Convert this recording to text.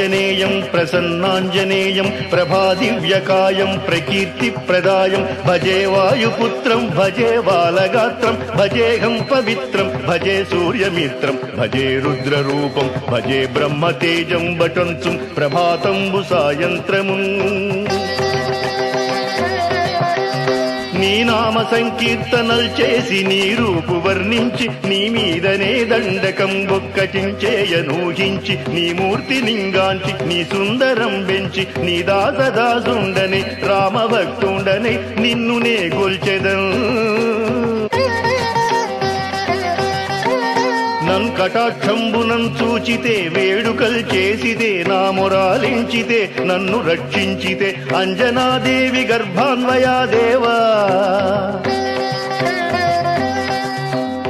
ఆంజనేయం ప్రసన్నాంజనేయం ప్రభాదివ్యకాయం ప్రకీర్తిప్రదాయం భజే వాయుపుత్రం భజే బాలగాత్రం భజేహం పవిత్రం భజే సూర్యమిత్రం భజే రుద్రరూపం భజే బ్రహ్మతేజం వటంచుం ప్రభాతంబు సాయంత్రము నీ నామ సంకీర్తనల్ చేసి నీ రూపు వర్ణించి నీ మీదనే దండకం బొక్కటించేయనూహించి నీ మూర్తి లింగాంచి నీ సుందరం బెంచి నీ దాసదాసుండని రామభక్తుండని నిన్ను నే గొల్చెదం నన్ కటాక్షంబునం చూచితే వేడుకల్ చేసితే నా మొరాలించితే నన్ను రక్షించితే అంజనాదేవి గర్భాన్వయా దేవా